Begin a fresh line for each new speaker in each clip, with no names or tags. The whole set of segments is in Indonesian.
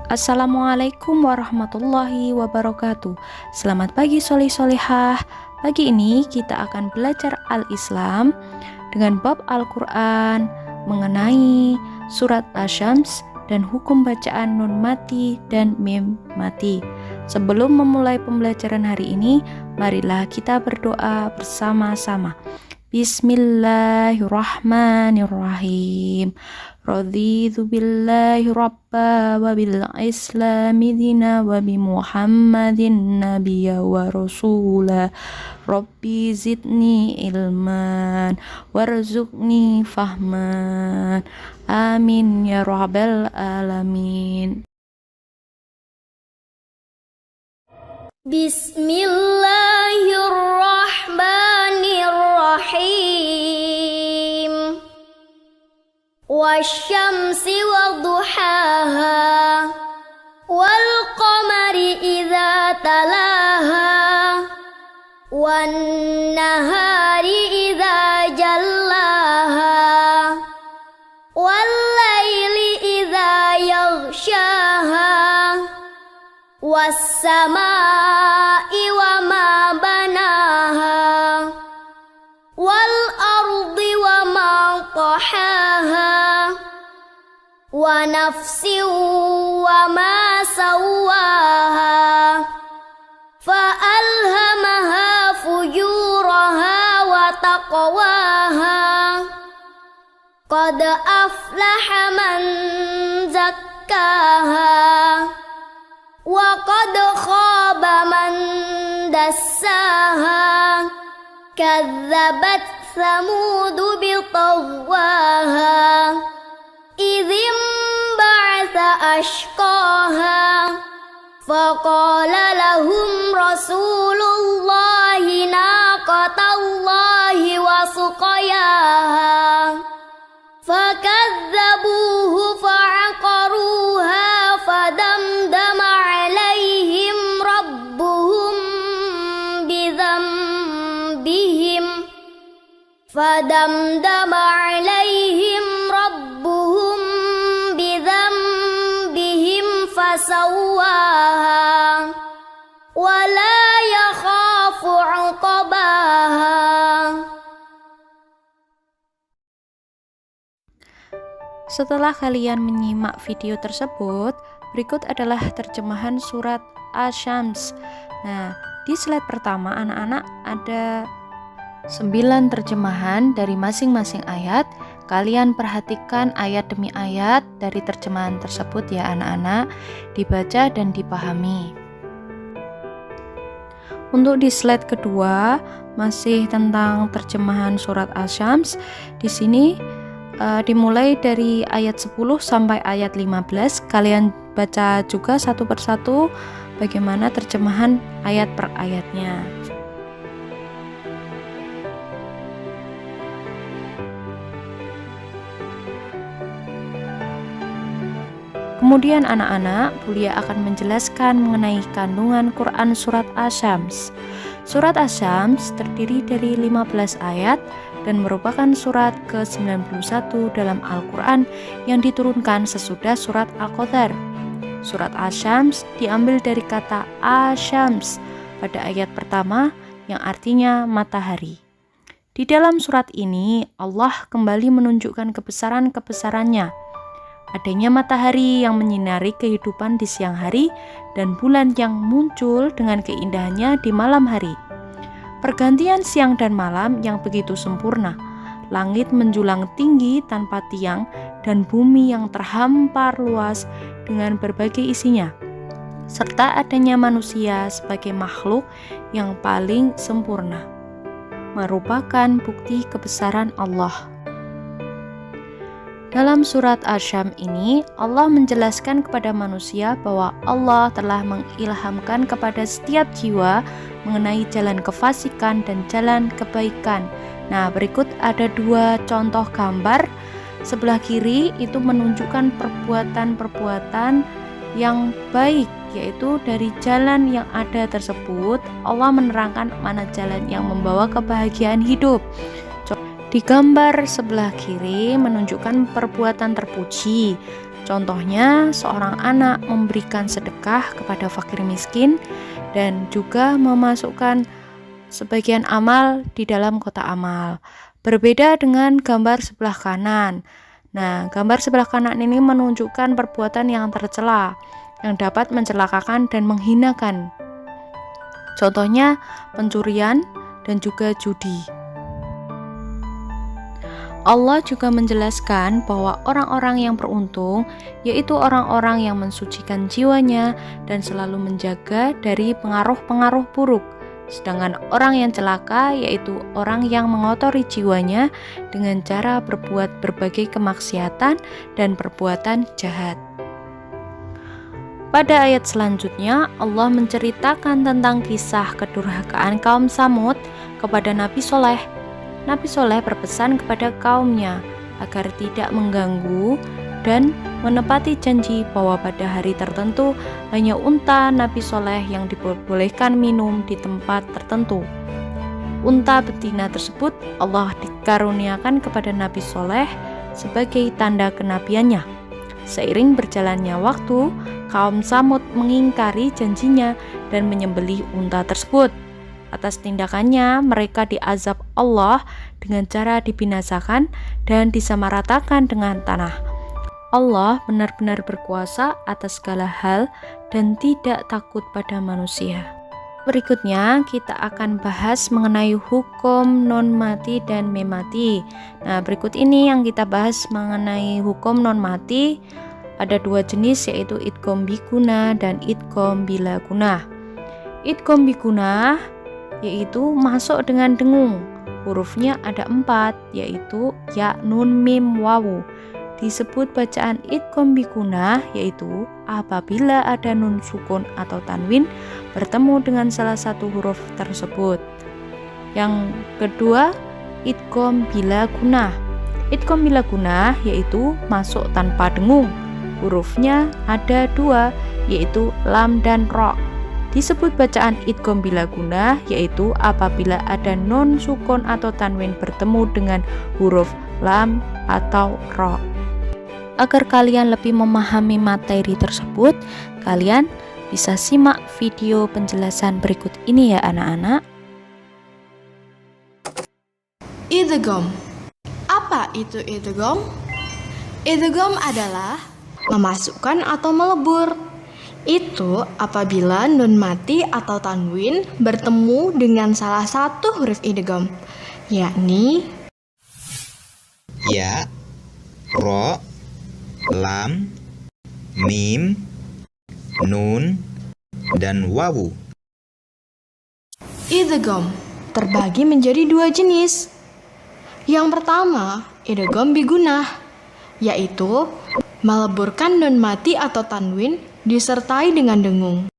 Assalamualaikum warahmatullahi wabarakatuh. Selamat pagi solih-solihah. Pagi ini kita akan belajar Al-Islam dengan bab Al-Quran mengenai surat Asy-Syams dan hukum bacaan nun mati dan mim mati. Sebelum memulai pembelajaran hari ini, marilah kita berdoa bersama-sama. Bismillahirrahmanirrahim. Raditu billahi rabba wa bil islami dina wa bi muhammadin nabiyya wa rasula. Rabbi zidni ilman warzuqni fahman. Amin ya rabbal alamin.
Bismillahirrahmanirrahim. Wasyamsi wadduhaha wal qamari idza talaha wan nahari idza jallaha wal laili idza yaghshaha was samaa'i wa ma banaha wal ardi wa ma tahaha wa nafsin wa ma sawaha fa alhamaha fujuraha wa taqwaha qad aflaha man zakkaha wa qad khaba man dassaha kadzabat thamudu bitagwaha idzim ba'atha ashqaha faqala lahum rasulullahi naqatallahi wa suqayaha fakadzabuhu fa'aqaruha fadamdama alaihim rabbuhum bidhanbihim fasawwaha wala yakhafu 'uqbaha.
Setelah kalian menyimak video tersebut, berikut adalah terjemahan surat Asy-Syams. Nah, di slide pertama anak-anak ada 9 terjemahan dari masing-masing ayat. Kalian perhatikan ayat demi ayat dari terjemahan tersebut ya anak-anak, dibaca dan dipahami. Untuk di slide kedua masih tentang terjemahan surat Asy-Syams. Di sini dimulai dari ayat 10 sampai ayat 15. Kalian baca juga satu persatu bagaimana terjemahan ayat per ayatnya. Kemudian anak-anak, Bulia akan menjelaskan mengenai kandungan Quran surat Asy-Syams. Surat Asy-Syams terdiri dari 15 ayat dan merupakan surat ke-91 dalam Al-Quran yang diturunkan sesudah surat Al-Qadar. Surat Asy-Syams diambil dari kata Asy-Syams pada ayat pertama yang artinya matahari. Di dalam surat ini, Allah kembali menunjukkan kebesaran-kebesarannya. Adanya matahari yang menyinari kehidupan di siang hari dan bulan yang muncul dengan keindahannya di malam hari. Pergantian siang dan malam yang begitu sempurna. Langit menjulang tinggi tanpa tiang dan bumi yang terhampar luas dengan berbagai isinya. Serta adanya manusia sebagai makhluk yang paling sempurna. Merupakan bukti kebesaran Allah. Dalam surat Asy-Syams ini, Allah menjelaskan kepada manusia bahwa Allah telah mengilhamkan kepada setiap jiwa mengenai jalan kefasikan dan jalan kebaikan. Nah, berikut ada 2 contoh gambar. Sebelah kiri itu menunjukkan perbuatan-perbuatan yang baik, yaitu dari jalan yang ada tersebut, Allah menerangkan mana jalan yang membawa kebahagiaan hidup. Di gambar sebelah kiri menunjukkan perbuatan terpuji. Contohnya, seorang anak memberikan sedekah kepada fakir miskin dan juga memasukkan sebagian amal di dalam kotak amal. Berbeda dengan gambar sebelah kanan. Nah, gambar sebelah kanan ini menunjukkan perbuatan yang tercela, yang dapat mencelakakan dan menghinakan. Contohnya, pencurian dan juga judi. Allah juga menjelaskan bahwa orang-orang yang beruntung yaitu orang-orang yang mensucikan jiwanya dan selalu menjaga dari pengaruh-pengaruh buruk. Sedangkan orang yang celaka yaitu orang yang mengotori jiwanya dengan cara berbuat berbagai kemaksiatan dan perbuatan jahat. Pada ayat selanjutnya, Allah menceritakan tentang kisah kedurhakaan kaum Samud kepada Nabi Soleh. Nabi Soleh berpesan kepada kaumnya agar tidak mengganggu dan menepati janji bahwa pada hari tertentu hanya unta Nabi Soleh yang diperbolehkan minum di tempat tertentu. Unta betina tersebut Allah dikaruniakan kepada Nabi Soleh sebagai tanda kenabiannya. Seiring berjalannya waktu, kaum Samud mengingkari janjinya dan menyembelih unta tersebut. Atas tindakannya, mereka diazab Allah dengan cara dibinasakan dan disamaratakan dengan tanah. Allah benar-benar berkuasa atas segala hal dan tidak takut pada manusia. Berikutnya, kita akan bahas mengenai hukum non-mati dan memati. Nah, berikut ini yang kita bahas mengenai hukum non-mati. Ada dua jenis, yaitu idgham biguna dan idgham bila gunah. Idgham biguna yaitu masuk dengan dengung. Hurufnya ada 4, yaitu ya, nun, mim, wawu. Disebut bacaan idgham biguna yaitu apabila ada nun sukun atau tanwin bertemu dengan salah satu huruf tersebut. Yang kedua, idgham bila gunah. Idgham bila gunah yaitu masuk tanpa dengung. Hurufnya ada 2, yaitu lam dan ro. Disebut bacaan idgham bila gunah yaitu apabila ada nun sukun atau tanwin bertemu dengan huruf lam atau ro. Agar kalian lebih memahami materi tersebut, kalian bisa simak video penjelasan berikut ini ya anak-anak.
Idgham. Apa itu idgham? Idgham adalah memasukkan atau melebur. Itu apabila nun mati atau tanwin bertemu dengan salah satu huruf idgham, yakni
ya, ro, lam, mim, nun, dan wawu.
idgham terbagi menjadi 2 jenis. Yang pertama, idgham bigunah, yaitu meleburkan nun mati atau tanwin disertai dengan dengung.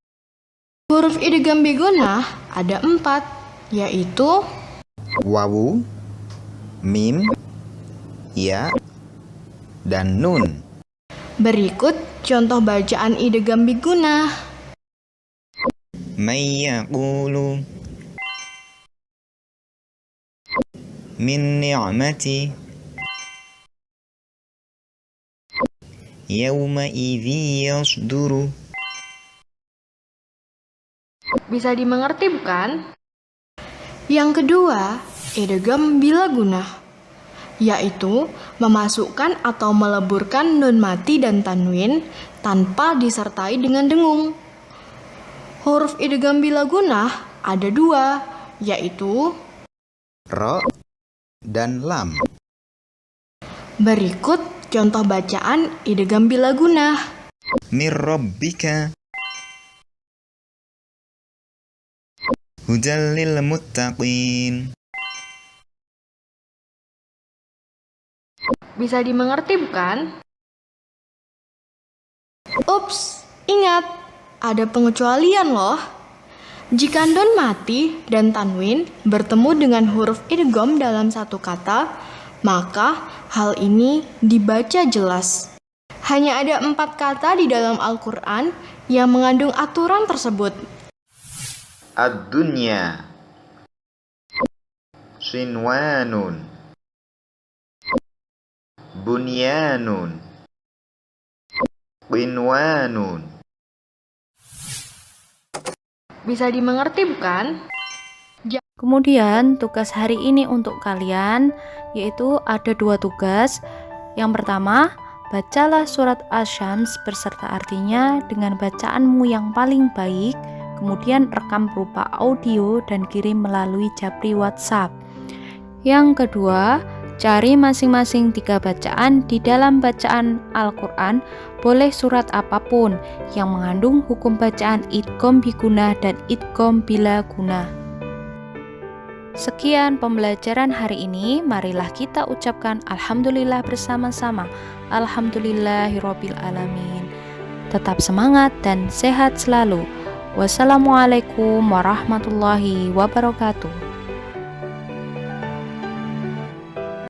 Huruf idgham bigunah ada 4, yaitu
Wawu, mim, ya, dan nun.
berikut contoh bacaan idgham bigunah.
May yaqulu min ni'mati yawma idzi yasduru.
Bisa dimengerti bukan? Yang kedua, idgham bila gunah, yaitu memasukkan atau meleburkan nun mati dan tanwin tanpa disertai dengan dengung. Huruf idgham bila gunah ada 2, yaitu
Ro dan lam.
berikut contoh bacaan idgham bila gunah.
Mir rabbika hudal lil muttaqin.
Bisa dimengerti bukan? Ups, ingat, ada pengecualian loh. Jika nun mati dan tanwin bertemu dengan huruf idgham dalam satu kata, maka hal ini dibaca jelas. Hanya ada 4 kata di dalam Al-Quran yang mengandung aturan tersebut.
Ad-dunya, sinwanun, bunyanun, qinwanun.
Bisa dimengerti bukan?
Kemudian tugas hari ini untuk kalian yaitu ada 2 tugas. Yang pertama, bacalah surat Asy-Syams beserta artinya dengan bacaanmu yang paling baik. Kemudian rekam berupa audio dan kirim melalui japri WhatsApp. Yang kedua, cari masing-masing 3 bacaan di dalam bacaan Al-Quran, boleh surat apapun yang mengandung hukum bacaan idgham bigunah dan idgham bila gunah. Sekian pembelajaran hari ini, marilah kita ucapkan Alhamdulillah bersama-sama. Alhamdulillahirabbil alamin. Tetap semangat dan sehat selalu. Wassalamualaikum warahmatullahi wabarakatuh.